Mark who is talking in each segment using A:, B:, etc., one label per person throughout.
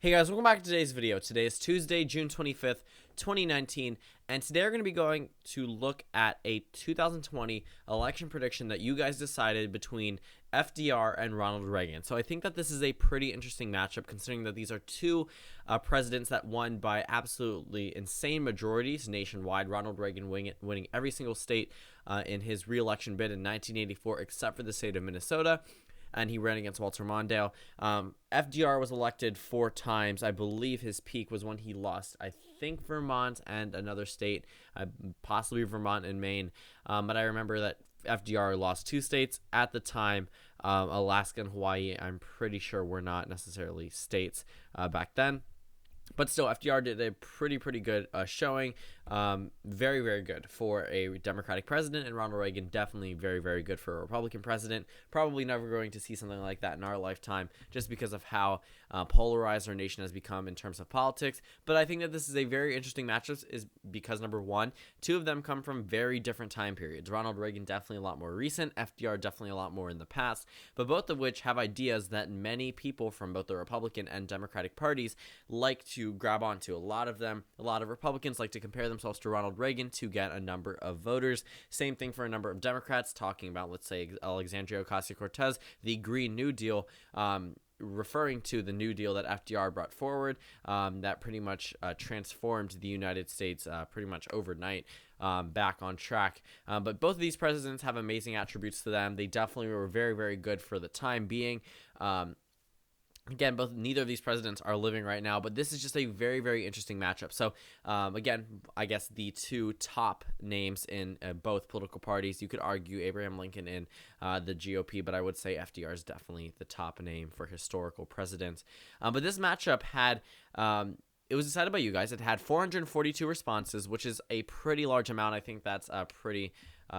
A: Hey guys, welcome back to today's video. Today is Tuesday, June 25th, 2019, and today we're going to be going to look at a 2020 election prediction that you guys decided between FDR and Ronald Reagan. So I think that this is a pretty interesting matchup considering that these are two presidents that won by absolutely insane majorities nationwide. Ronald Reagan winning every single state in his re-election bid in 1984 except for the state of Minnesota. And he ran against Walter Mondale. FDR was elected 4 times. I believe his peak was when he lost, I think, Vermont and another state, possibly Vermont and Maine. But I remember that FDR lost 2 states at the time. Alaska and Hawaii, I'm pretty sure, were not necessarily states back then. But still, FDR did a pretty good showing. Very, very good for a Democratic president, and Ronald Reagan definitely very good for a Republican president. Probably never going to see something like that in our lifetime just because of how polarized our nation has become in terms of politics. But I think that this is a very interesting matchup is because, number one, 2 of them come from very different time periods. Ronald Reagan definitely a lot more recent, FDR definitely a lot more in the past, but both of which have ideas that many people from both the Republican and Democratic parties like to grab onto. A lot of Republicans like to compare themselves to Ronald Reagan to get a number of voters. Same thing for a number of Democrats, talking about, let's say, Alexandria Ocasio-Cortez, the Green New Deal, referring to the New Deal that FDR brought forward, that pretty much transformed the United States pretty much overnight back on track. But both of these presidents have amazing attributes to them. They definitely were very good for the time being. Again, neither of these presidents are living right now, but this is just a very interesting matchup. So, again, I guess the 2 top names in both political parties, you could argue Abraham Lincoln in the GOP, but I would say FDR is definitely the top name for historical president. But this matchup had... it was decided by you guys. It had 442 responses, which is a pretty large amount. I think that's pretty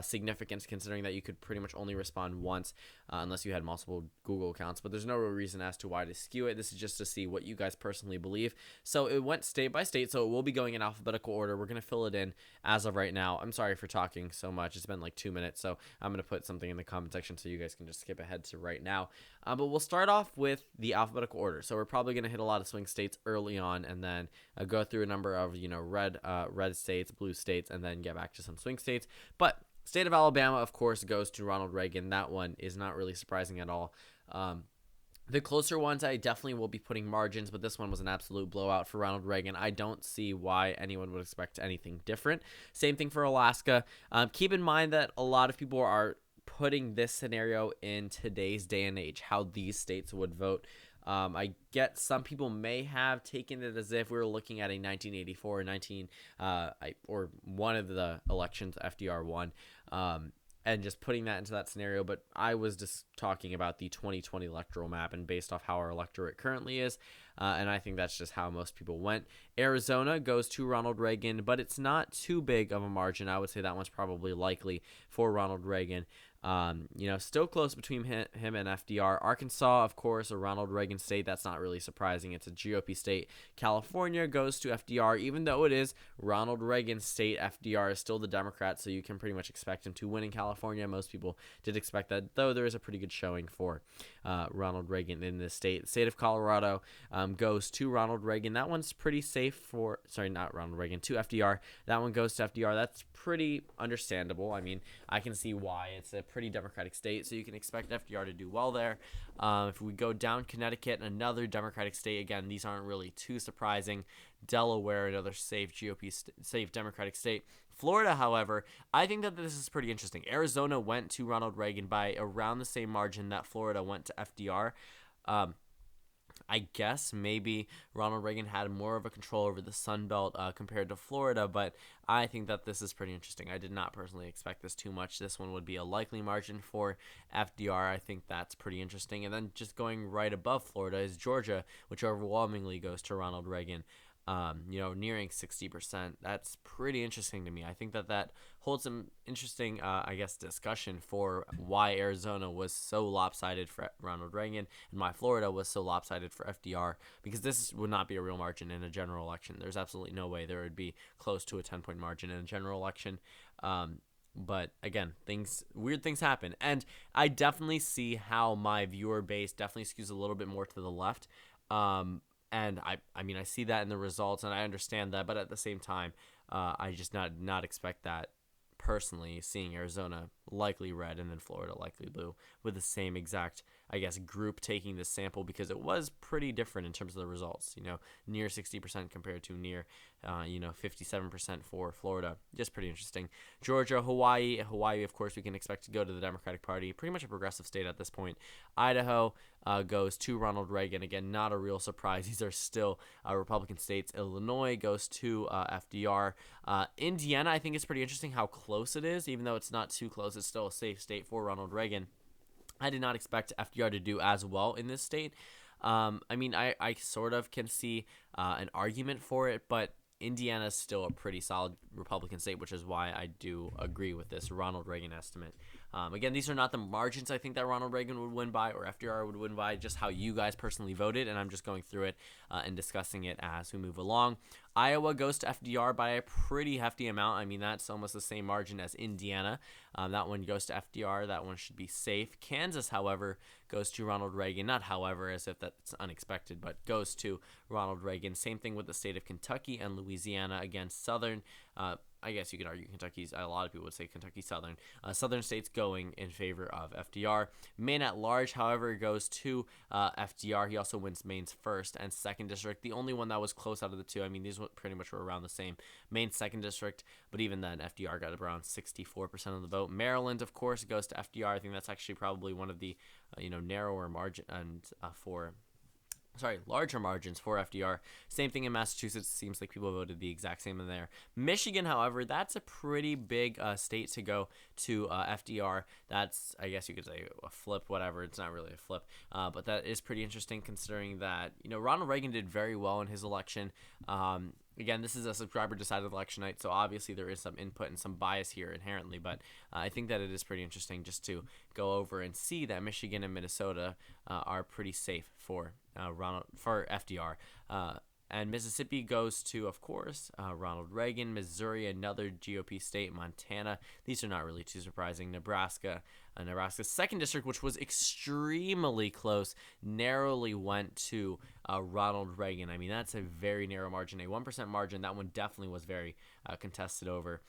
A: significant considering that you could pretty much only respond once unless you had multiple Google accounts. But there's no real reason as to why to skew it. This is just to see what you guys personally believe. So it went state by state, so it will be going in alphabetical order. We're going to fill it in as of right now. I'm sorry for talking so much. It's been like 2 minutes, so I'm going to put something in the comment section so you guys can just skip ahead to right now. But we'll start off with the alphabetical order. So we're probably going to hit a lot of swing states early on and then go through a number of, red states, blue states, and then get back to some swing states. But state of Alabama, of course, goes to Ronald Reagan. That one is not really surprising at all. The closer ones, I definitely will be putting margins, but this one was an absolute blowout for Ronald Reagan. I don't see why anyone would expect anything different. Same thing for Alaska. Keep in mind that a lot of people are putting this scenario in today's day and age, how these states would vote. I get some people may have taken it as if we were looking at a 1984 or one of the elections FDR won, and just putting that into that scenario. But I was just talking about the 2020 electoral map and based off how our electorate currently is, and I think that's just how most people went. Arizona goes to Ronald Reagan, but it's not too big of a margin. I would say that one's probably likely for Ronald Reagan. Still close between him and FDR. Arkansas, of course, a Ronald Reagan state. That's not really surprising. It's a GOP state. California goes to FDR. Even though it is Ronald Reagan state, FDR is still the Democrat, so you can pretty much expect him to win in California. Most people did expect that, though there is a pretty good showing for Ronald Reagan in this state. The state of Colorado goes to Ronald Reagan. That one's pretty safe not Ronald Reagan, to FDR. That one goes to FDR. That's pretty understandable. I mean, I can see why. It's a pretty Democratic state, so you can expect FDR to do well there. If we go down Connecticut, another Democratic state, again, these aren't really too surprising. Delaware, another safe safe Democratic state. Florida, however, I think that this is pretty interesting. Arizona went to Ronald Reagan by around the same margin that Florida went to FDR. I guess maybe Ronald Reagan had more of a control over the Sun Belt compared to Florida, but I think that this is pretty interesting. I did not personally expect this too much. This one would be a likely margin for FDR. I think that's pretty interesting. And then just going right above Florida is Georgia, which overwhelmingly goes to Ronald Reagan. Nearing 60%. That's pretty interesting to me. I think that holds some interesting, discussion for why Arizona was so lopsided for Ronald Reagan and why Florida was so lopsided for FDR, because this would not be a real margin in a general election. There's absolutely no way there would be close to a 10-point margin in a general election. But again, weird things happen. And I definitely see how my viewer base definitely skews a little bit more to the left. And I mean, I see that in the results, and I understand that, but at the same time, I just not expect that personally, seeing Arizona likely red and then Florida likely blue with the same exact, I guess, group taking this sample, because it was pretty different in terms of the results. Near 60% compared to near 57% for Florida. Just pretty interesting. Georgia, Hawaii, of course, we can expect to go to the Democratic Party. Pretty much a progressive state at this point. Idaho goes to Ronald Reagan. Again, not a real surprise. These are still Republican states. Illinois goes to FDR. Indiana, I think it's pretty interesting how close it is. Even though it's not too close, it's still a safe state for Ronald Reagan. I did not expect FDR to do as well in this state. I mean, I sort of can see an argument for it, but Indiana is still a pretty solid Republican state, which is why I do agree with this Ronald Reagan estimate. Again, these are not the margins I think that Ronald Reagan would win by or FDR would win by, just how you guys personally voted, and I'm just going through it and discussing it as we move along. Iowa goes to FDR by a pretty hefty amount. I mean, that's almost the same margin as Indiana. That one goes to FDR. That one should be safe. Kansas, however, goes to Ronald Reagan. Not however, as if that's unexpected, but goes to Ronald Reagan. Same thing with the state of Kentucky and Louisiana. Again, Southern. I guess you could argue Kentucky's, a lot of people would say Kentucky Southern. Southern states going in favor of FDR. Maine at large, however, goes to FDR. He also wins Maine's 1st and 2nd district. The only one that was close out of the two, I mean, these pretty much were around the same. Maine's 2nd district, but even then, FDR got around 64% of the vote. Maryland, of course, goes to FDR. I think that's actually probably one of the, narrower margin and larger margins for FDR. Same thing in Massachusetts. Seems like people voted the exact same in there. Michigan, however, that's a pretty big state to go to FDR. That's, I guess you could say, a flip, whatever. It's not really a flip, but that is pretty interesting considering that, Ronald Reagan did very well in his election. Again, this is a subscriber-decided election night, so obviously there is some input and some bias here inherently, but I think that it is pretty interesting just to go over and see that Michigan and Minnesota are pretty safe for FDR. And Mississippi goes to, of course, Ronald Reagan. Missouri, another GOP state. Montana, these are not really too surprising. Nebraska's 2nd district, which was extremely close, narrowly went to Ronald Reagan. I mean, that's a very narrow margin, a 1% margin. That one definitely was very contested over.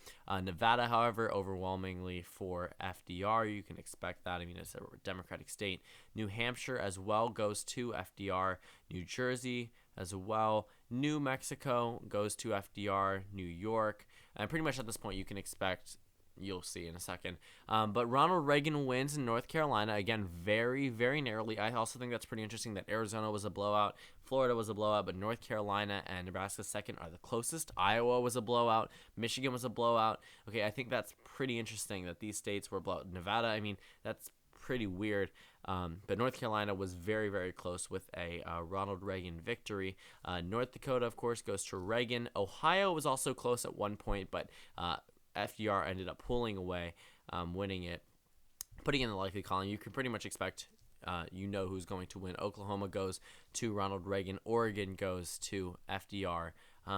A: Nevada, however, overwhelmingly for FDR. You can expect that. I mean, it's a Democratic state. New Hampshire as well goes to FDR. New Jersey as well. New Mexico goes to FDR. New York. And pretty much at this point, you can expect, you'll see in a second. But Ronald Reagan wins in North Carolina. Again, very, very narrowly. I also think that's pretty interesting that Arizona was a blowout. Florida was a blowout, but North Carolina and Nebraska's 2nd are the closest. Iowa was a blowout. Michigan was a blowout. Okay, I think that's pretty interesting that these states were blowout. Nevada, I mean, that's pretty weird. But North Carolina was very, very close with a Ronald Reagan victory. North Dakota, of course, goes to Reagan. Ohio was also close at one point, but FDR ended up pulling away, winning it. Putting in the likely column, you can pretty much expect who's going to win. Oklahoma goes to Ronald Reagan. Oregon goes to FDR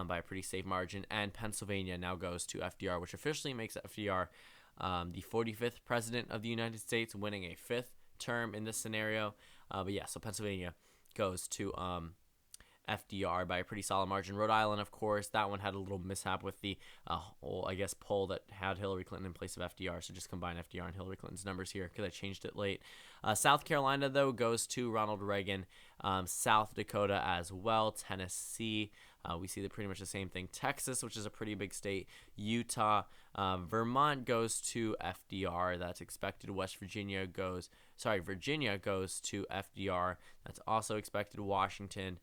A: by a pretty safe margin. And Pennsylvania now goes to FDR, which officially makes FDR the 45th president of the United States, winning a 5th term in this scenario. But yeah, so Pennsylvania goes to FDR by a pretty solid margin. Rhode Island, of course, that one had a little mishap with the poll that had Hillary Clinton in place of FDR. So just combine FDR and Hillary Clinton's numbers here because I changed it late. South Carolina, though, goes to Ronald Reagan. South Dakota as well. Tennessee, we see pretty much the same thing. Texas, which is a pretty big state. Utah. Vermont goes to FDR. That's expected. Virginia goes to FDR. That's also expected. Washington.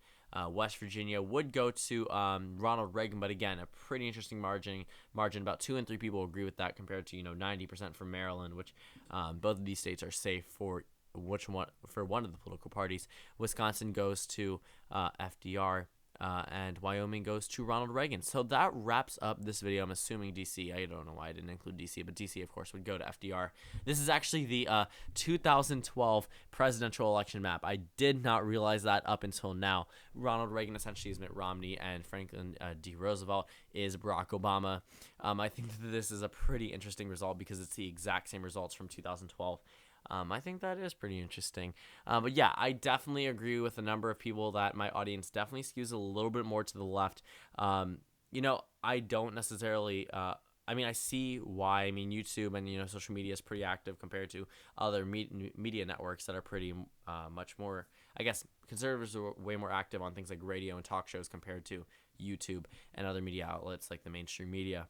A: West Virginia would go to Ronald Reagan, but again, a pretty interesting margin. About 2 and 3 people agree with that compared to 90% for Maryland, which both of these states are safe for one of the political parties. Wisconsin goes to FDR. And Wyoming goes to Ronald Reagan. So that wraps up this video. I'm assuming DC. I don't know why I didn't include DC, but DC, of course, would go to FDR. This is actually the 2012 presidential election map. I did not realize that up until now. Ronald Reagan essentially is Mitt Romney, and Franklin D. Roosevelt is Barack Obama. I think that this is a pretty interesting result because it's the exact same results from 2012. I think that is pretty interesting. But yeah, I definitely agree with a number of people that my audience definitely skews a little bit more to the left. I don't necessarily. I mean, I see why. I mean, YouTube and social media is pretty active compared to other media networks that are pretty much more. I guess conservatives are way more active on things like radio and talk shows compared to YouTube and other media outlets like the mainstream media.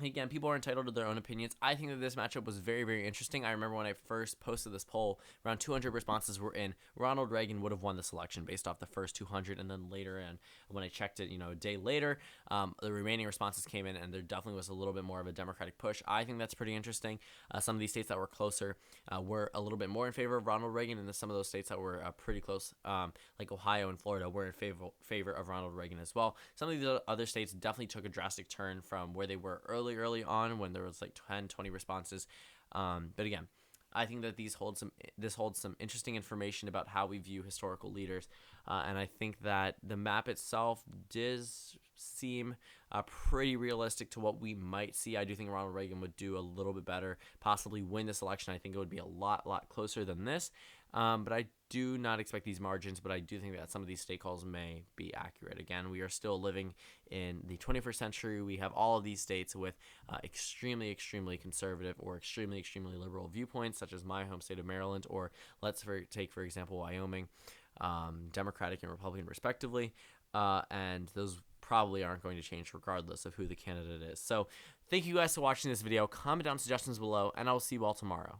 A: Again, people are entitled to their own opinions. I think that this matchup was very, very interesting. I remember when I first posted this poll, around 200 responses were in. Ronald Reagan would have won this election based off the first 200, and then later in, when I checked it, a day later, the remaining responses came in, and there definitely was a little bit more of a Democratic push. I think that's pretty interesting. Some of these states that were closer were a little bit more in favor of Ronald Reagan, and then some of those states that were pretty close, like Ohio and Florida, were in favor of Ronald Reagan as well. Some of these other states definitely took a drastic turn from where they were early on when there was like 10, 20 responses. But again, I think that this holds some interesting information about how we view historical leaders, and I think that the map itself does seem pretty realistic to what we might see. I do think Ronald Reagan would do a little bit better, possibly win this election. I think it would be a lot closer than this, but I do not expect these margins, but I do think that some of these state calls may be accurate. Again, we are still living in the 21st century. We have all of these states with extremely conservative or extremely liberal viewpoints, such as my home state of Maryland, or let's take, for example, Wyoming, Democratic and Republican respectively, and those probably aren't going to change regardless of who the candidate is. So thank you guys for watching this video. Comment down suggestions below, and I will see you all tomorrow.